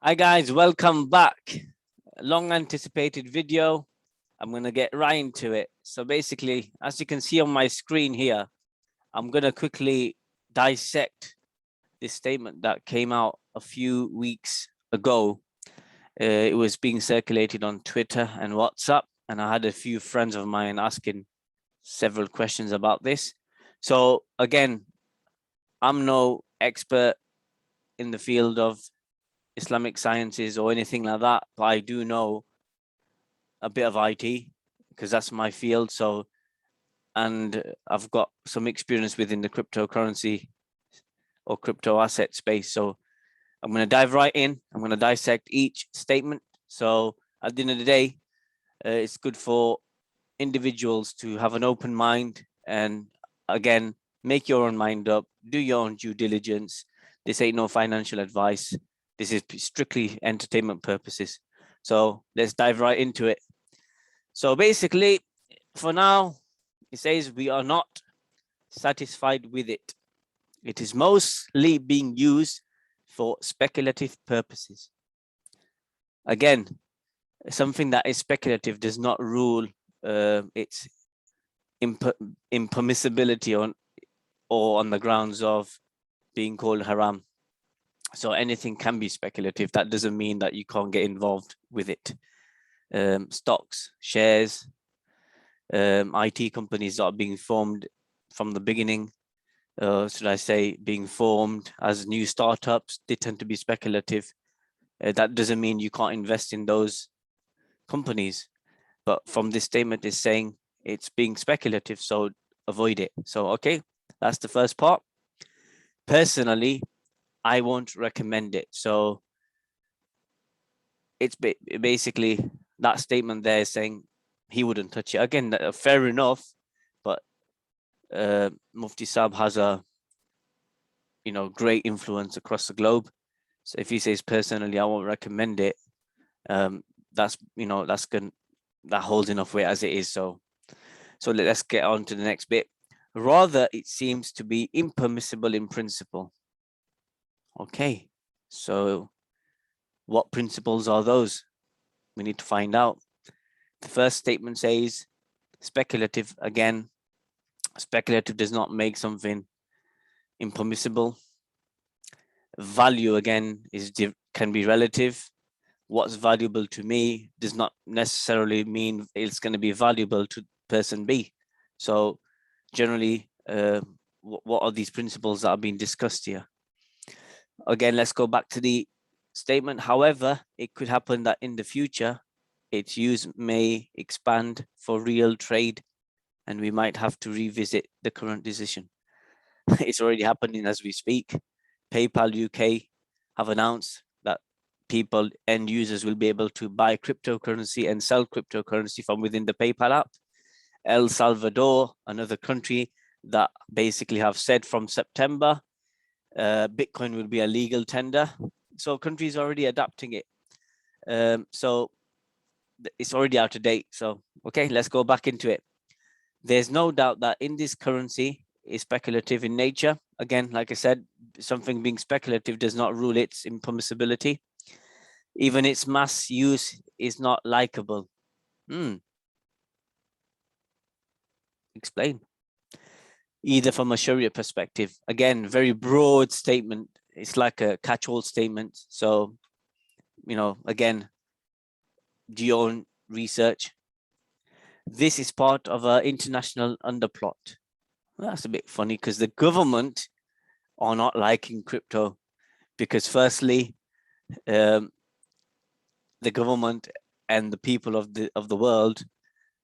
Hi guys, welcome back. Long anticipated video. I'm going to get right into it. So basically, as you can see on my screen here, I'm going to quickly dissect this statement that came out a few weeks ago. It was being circulated on Twitter and WhatsApp, and I had a few friends of mine asking several questions about this. So again, I'm no expert in the field of Islamic sciences or anything like that, but I do know a bit of IT because that's my field. So, and I've got some experience within the cryptocurrency or crypto asset space. So I'm going to dive right in. I'm going to dissect each statement. So at the end of the day, it's good for individuals to have an open mind and again, make your own mind up, do your own due diligence. This ain't no financial advice. This is strictly entertainment purposes. So let's dive right into it. So basically, for now, it says we are not satisfied with it. It is mostly being used for speculative purposes. Again, something that is speculative does not rule its impermissibility or on the grounds of being called haram. So anything can be speculative. That doesn't mean that you can't get involved with it. Stocks, shares, IT companies that are being formed from the beginning, should I say, being formed as new startups, they tend to be speculative. That doesn't mean you can't invest in those companies. But from this statement is saying it's being speculative, so avoid it. So, okay, that's the first part. Personally, I won't recommend it. So it's basically that statement there is saying he wouldn't touch it. Again, fair enough, but Mufti Saab has a great influence across the globe. So if he says personally, I won't recommend it, that's good. That holds enough weight as it is. So let's get on to the next bit. Rather, it seems to be impermissible in principle. Okay, so what principles are those? We need to find out. The first statement says speculative. Again, speculative does not make something impermissible. Value, again, can be relative. What's valuable to me does not necessarily mean it's going to be valuable to person B. So generally, what are these principles that are being discussed here? Again, let's go back to the statement. However, it could happen that in the future, its use may expand for real trade, and we might have to revisit the current decision. It's already happening as we speak. PayPal UK have announced that people, end users, will be able to buy cryptocurrency and sell cryptocurrency from within the PayPal app. El Salvador, another country that basically have said from September, Bitcoin will be a legal tender. So countries are already adapting it. So it's already out of date. So, okay, let's go back into it. There's no doubt that in this currency is speculative in nature. Again, like I said, something being speculative does not rule its impermissibility. Even its mass use is not likable. Explain. Either from a Sharia perspective. Again, very broad statement. It's like a catch-all statement. So, again, do your own research. This is part of an international underplot. Well, that's a bit funny because the government are not liking crypto because firstly, the government and the people of the world,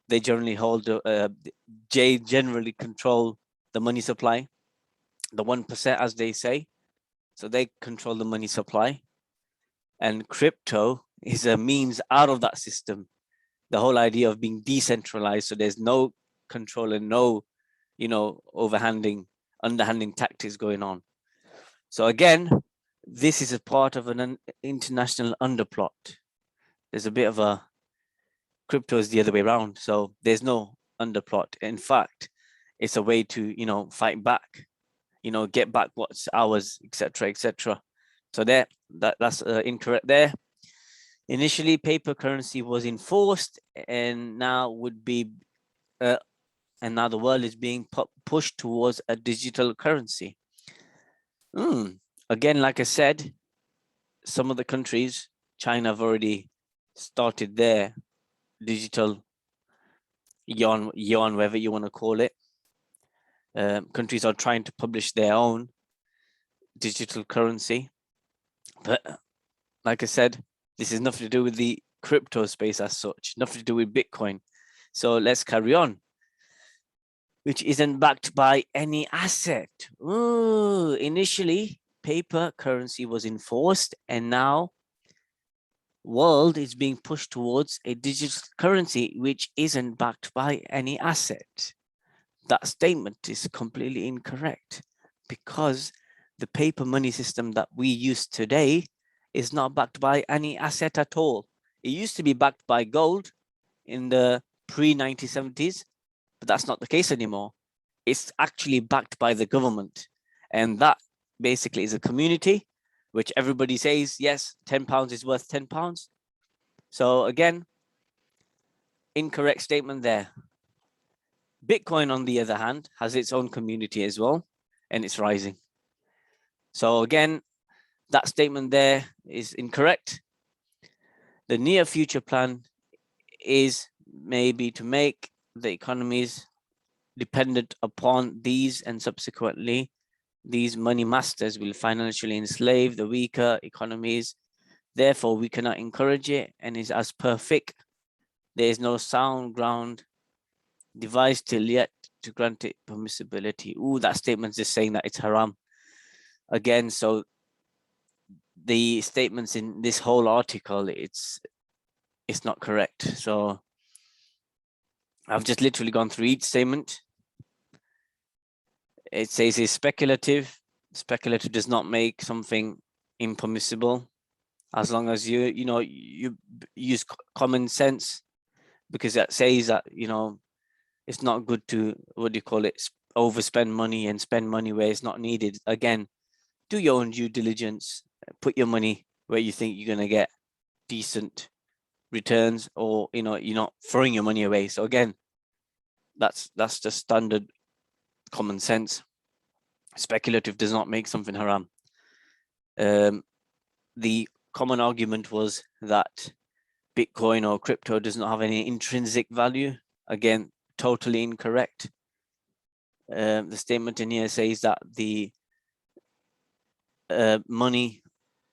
they generally generally control the money supply, the 1%, as they say. So they control the money supply, and crypto is a means out of that system. The whole idea of being decentralized, so there's no control and no, underhanding tactics going on. So again, this is a part of an international underplot. There's a bit of a crypto is the other way around. So there's no underplot. In fact, it's a way to, fight back, get back what's ours, etc., etc. So that's incorrect there. Initially, paper currency was enforced, and now and now the world is being pushed towards a digital currency. Again, like I said, some of the countries, China, have already started their digital yuan, whatever you want to call it. Countries are trying to publish their own digital currency. But like I said, this is nothing to do with the crypto space as such, nothing to do with Bitcoin. So let's carry on. Which isn't backed by any asset. Ooh, initially, paper currency was enforced, and now world is being pushed towards a digital currency which isn't backed by any asset. That statement is completely incorrect, because the paper money system that we use today is not backed by any asset at all. It used to be backed by gold in the pre-1970s, but that's not the case anymore. It's actually backed by the government, and that basically is a community which everybody says, yes, £10 is worth £10. So again, incorrect statement there. Bitcoin, on the other hand, has its own community as well, and it's rising. So again, that statement there is incorrect. The near future plan is maybe to make the economies dependent upon these, and subsequently these money masters will financially enslave the weaker economies. Therefore, we cannot encourage it, and is as perfect. There is no sound ground devised till yet to grant it permissibility. Ooh, that statement's just saying that it's haram. Again, so the statements in this whole article, it's not correct. So I've just literally gone through each statement. It says it's speculative. Speculative does not make something impermissible, as long as you use common sense, because that says that it's not good to, what do you call it, overspend money and spend money where it's not needed. Again, do your own due diligence, put your money where you think you're going to get decent returns, or you're not throwing your money away. So again, that's just standard common sense. Speculative does not make something haram. The common argument was that Bitcoin or crypto does not have any intrinsic value. Again, totally incorrect. The statement in here says that the money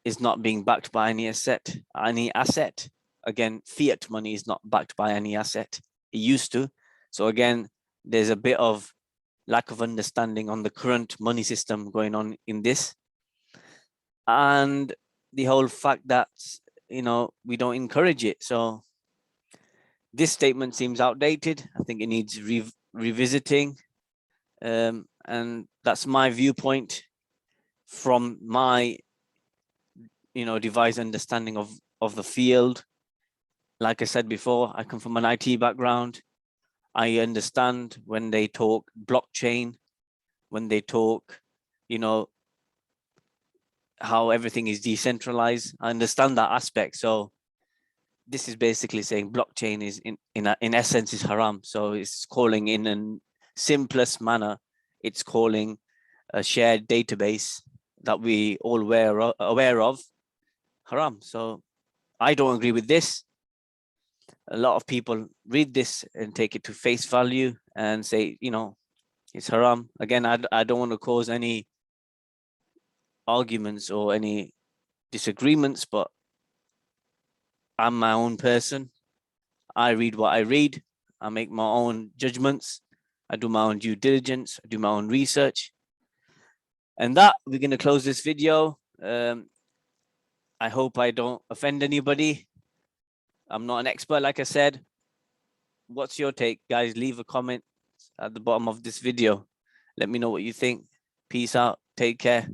is not being backed by any asset. Again, fiat money is not backed by any asset. It used to. So again, there's a bit of lack of understanding on the current money system going on in this. And the whole fact that, we don't encourage it. So this statement seems outdated. I think it needs revisiting. And that's my viewpoint from my, devised understanding of the field. Like I said before, I come from an IT background. I understand when they talk blockchain, when they talk, how everything is decentralized. I understand that aspect. So this is basically saying blockchain is in essence is haram. So it's calling, in a simplest manner, it's calling a shared database that we all aware of haram. So I don't agree with this. A lot of people read this and take it to face value and say, it's haram. Again, I don't want to cause any arguments or any disagreements, but I'm my own person. I read what I read. I make my own judgments. I do my own due diligence. I do my own research. And that, we're going to close this video. I hope I don't offend anybody. I'm not an expert, like I said. What's your take, guys? Leave a comment at the bottom of this video. Let me know what you think. Peace out. Take care.